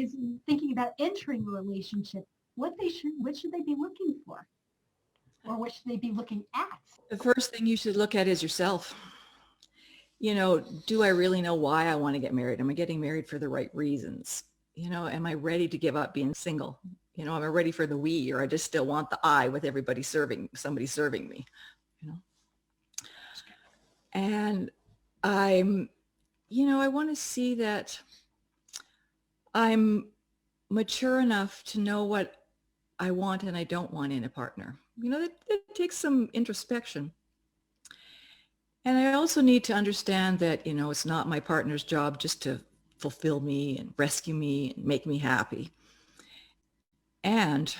is thinking about entering a relationship, what should they be looking for? Or what should they be looking at? The first thing you should look at is yourself. Do I really know why I want to get married? Am I getting married for the right reasons? Am I ready to give up being single? Am I ready for the we, or I just still want the I with somebody serving me, you know? And I want to see that I'm mature enough to know what I want and I don't want in a partner. That takes some introspection. And I also need to understand that, it's not my partner's job just to fulfill me and rescue me and make me happy. And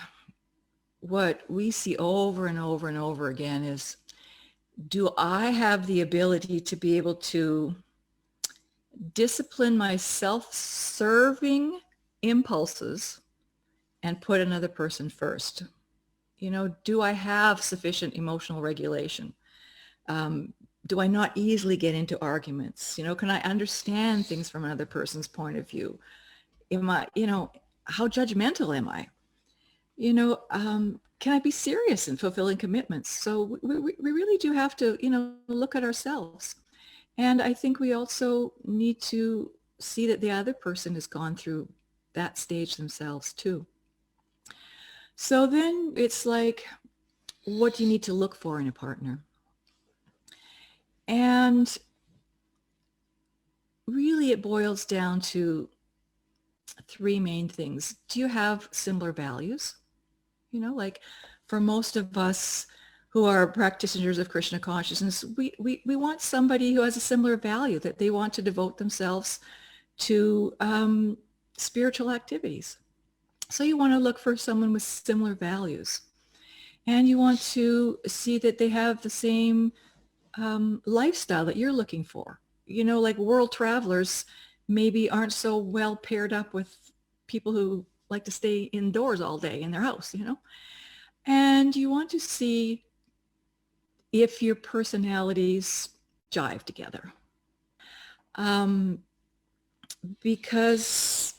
what we see over and over and over again is, do I have the ability to be able to discipline my self-serving impulses and put another person first? Do I have sufficient emotional regulation? Do I not easily get into arguments? Can I understand things from another person's point of view? Am I, how judgmental am I? Can I be serious in fulfilling commitments? So we really do have to, look at ourselves. And I think we also need to see that the other person has gone through that stage themselves too. So then it's like, what do you need to look for in a partner? And really it boils down to three main things. Do you have similar values? Like for most of us who are practitioners of Krishna consciousness, we want somebody who has a similar value, that they want to devote themselves to spiritual activities. So you want to look for someone with similar values. And you want to see that they have the same lifestyle that you're looking for. Like world travelers maybe aren't so well paired up with people who like to stay indoors all day in their house, And you want to see if your personalities jive together. Because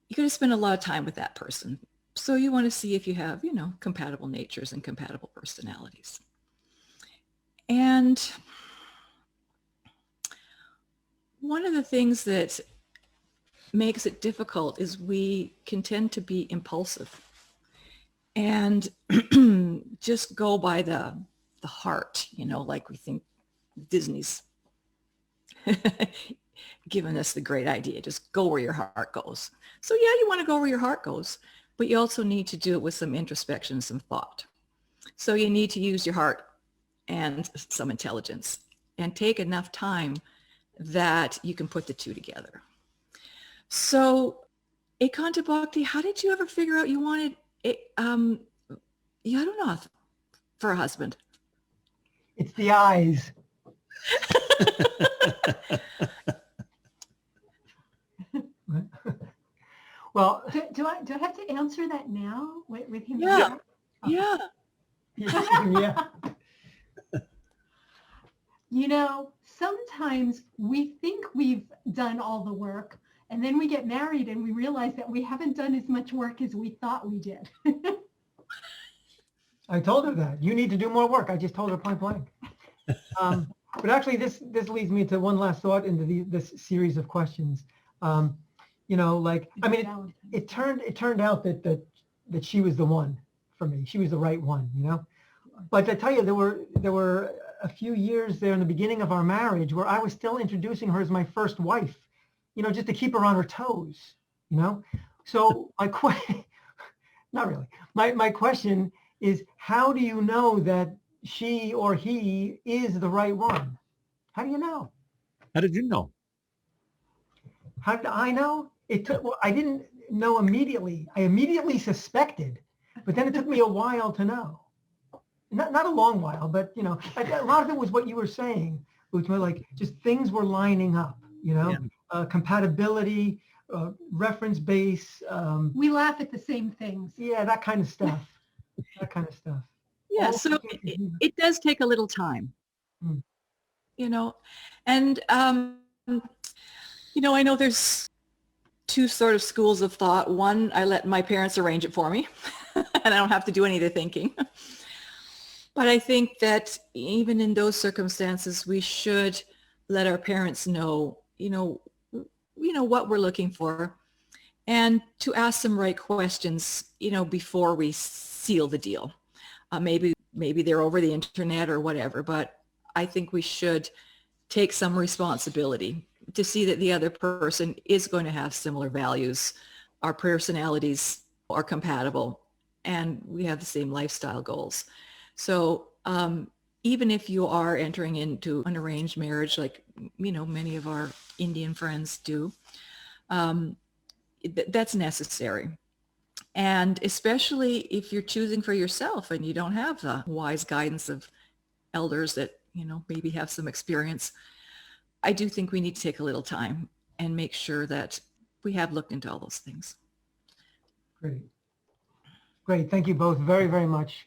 you're going to spend a lot of time with that person. So you want to see if you have, compatible natures and compatible personalities. And one of the things that makes it difficult is we can tend to be impulsive and just go by the heart, like we think Disney's given us the great idea, just go where your heart goes. So yeah, you want to go where your heart goes, but you also need to do it with some introspection, some thought. So you need to use your heart and some intelligence and take enough time that you can put the two together. So Ekanta Bhakti, how did you ever figure out you wanted, I don't know, for a husband? It's the eyes. Well, do I have to answer that now with him? Yeah. Yeah. Yeah. Sometimes we think we've done all the work, and then we get married and we realize that we haven't done as much work as we thought we did. I told her that. You need to do more work. I just told her point blank. But actually, this leads me to one last thought into this series of questions. It turned out that she was the one for me. She was the right one, But I tell you, there were a few years there in the beginning of our marriage where I was still introducing her as my first wife, just to keep her on her toes, So not really. My question is, how do you know that she or he is the right one? How do you know? How did you know? How did I know? I didn't know immediately. I immediately suspected, but then it took me a while to know. Not a long while, but a lot of it was what you were saying, which was like just things were lining up. Compatibility, reference base. We laugh at the same things. Yeah, that kind of stuff. Yeah, so it does take a little time, and I know there's two sort of schools of thought. One, I let my parents arrange it for me and I don't have to do any of the thinking. But I think that even in those circumstances, we should let our parents know, what we're looking for, and to ask some right questions, before we seal the deal. Maybe they're over the internet or whatever, but I think we should take some responsibility to see that the other person is going to have similar values, our personalities are compatible, and we have the same lifestyle goals. So even if you are entering into an arranged marriage, like, many of our Indian friends do, that's necessary. And especially if you're choosing for yourself and you don't have the wise guidance of elders that, maybe have some experience, I do think we need to take a little time and make sure that we have looked into all those things. Great. Great. Thank you both very, very much.